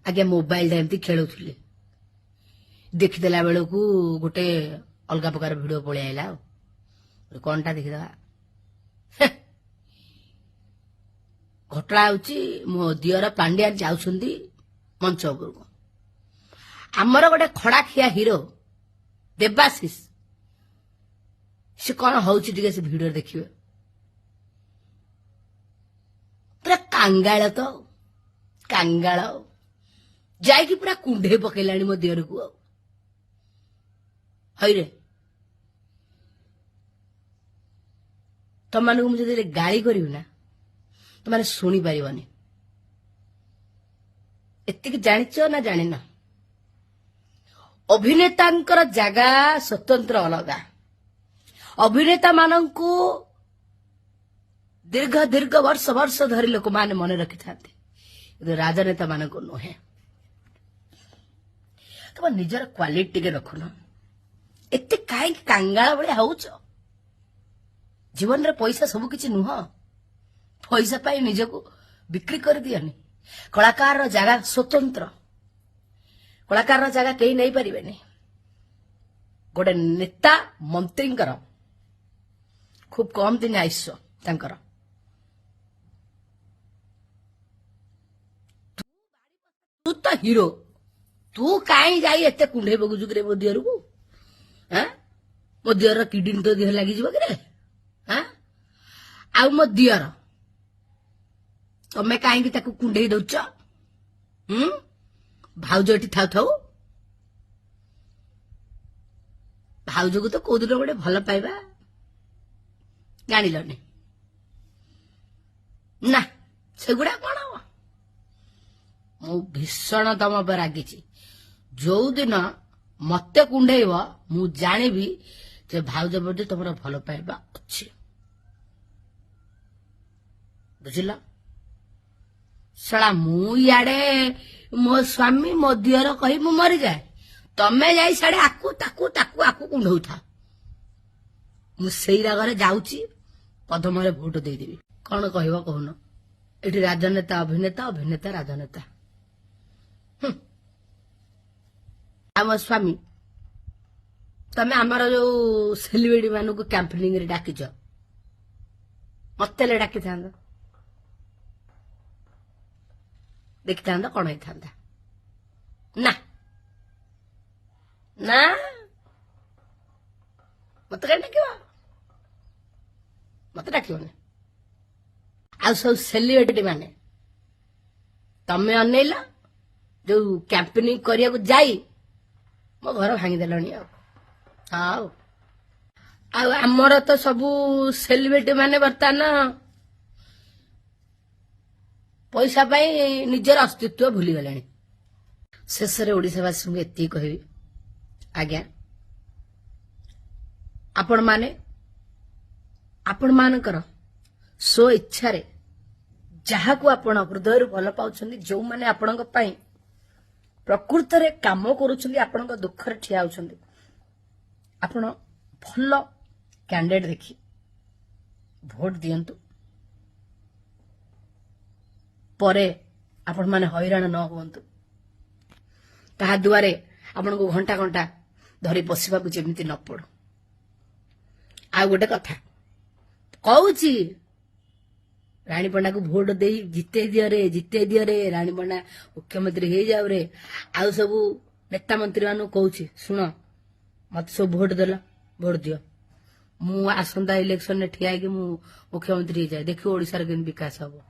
आगे मोबाइल एमती खेलुली देखीदेला बेलू गोटे अलग प्रकार भिड पलि आईला कौन टा देखीदा घटना हूँ मो दियर पांड्या जाऊँगी मंच उपरको आमर गोटे खड़ाखिया हिरो देवाशीष से कौन हूँ से भिडियो देखिए पूरा कांगाल तो कांगाल जाइकी पूरा कुंडे पकेला मो दियर को हईरे तुम मानक मुझे गाली करी ना तुम शुणी पारनी एतिक जानिच ना जानिना अभिनेता जगह स्वतंत्र अलगा अभिनेता मानू दीर्घ दीर्घ वर्ष वर्ष धरी लोक मैंने मन रखि था राजनेता मान नुहे तुम निजर क्वालिटी के रखुन एत कहीं कांगाल भाया हो जीवन रे पैसा सब किसी नुह पैसा पाई निजको बिक्री कर दियनी कलाकार जगह स्वतंत्र कलाकार जगह कहीं नहीं पारे गोटे नेता मंत्री खूब कम दिन आयुष्य तंकर तू तो हीरो तू कहीं जाई एते कुंडे बगुजु रे मो दियर को हां मो दियर किडनी तो देह लागी जीव कि हां आ मो दियर तमें कहीं कुंडे दौच भाउज एटी थाउ थाउ भाउज को तो कौ दिन गोटे भल पाइबा जानिलनी ना सेगुड़ा कौन हम मु भीषण तम पर रागी जो दिन मत कुंडेब मु जानिबी जे भाउज प्रति तुम भल पाइबा अच्छी बुझिल सला मु इे मो स्वामी मो दियर कही मु मरी जाए तमें जाई साड़े आकु ताकू ताकू आकु कुंडौ था मुई रागर जाऊची पदम भोट देदेवी कौन कह कहन ये राजनेता अभिनेता अभिनेता राजनेता आम स्वामी तमें आमर जो सेलिब्रिटी मान को कैंपेनिंग रे डाकिच मत डाकी था देखी था कौन होता ना ना मत कहीं डाक मत डाकनी आ सब सेलिब्रिटी माने तमें अनेल जो कैंपेनिंग करिया को जाई मो घर भांगीदेल हाँ आमर तो सबू सेलिब्रिटी माने बर्तमान पैसा पाई निजर अस्तित्व भूली गले शेष में ओडिशावासी को एति कहबी आज्ञा आपण मानकर स्व इच्छा रे जहा को आपण हृदय भल पाउछन्ती जो माने आपणक पई प्रकृत रे काम करूछन्ती आपणक दुख रे ठिया होछन्ती आपण भल कैंडिडेट देखी भोट दियंतु परे आपण माने हैरान न होंतु ताहा दुआरे आपण को घंटा घंटा धरी बसवा को जेमिति न पड़ो आ गोटे कथा कहूची रानी पंडा को भोट दे जिते दियो रे रानी पंडा मुख्यमंत्री हो जाओ रे आ सब नेता मंत्री मान कहूची सुन मत सब भोट देला भोट दियो मु आसंता इलेक्शन ने ठिया कि मु मुख्यमंत्री हो जाए देखियो ओडिसा रे केन विकास हबो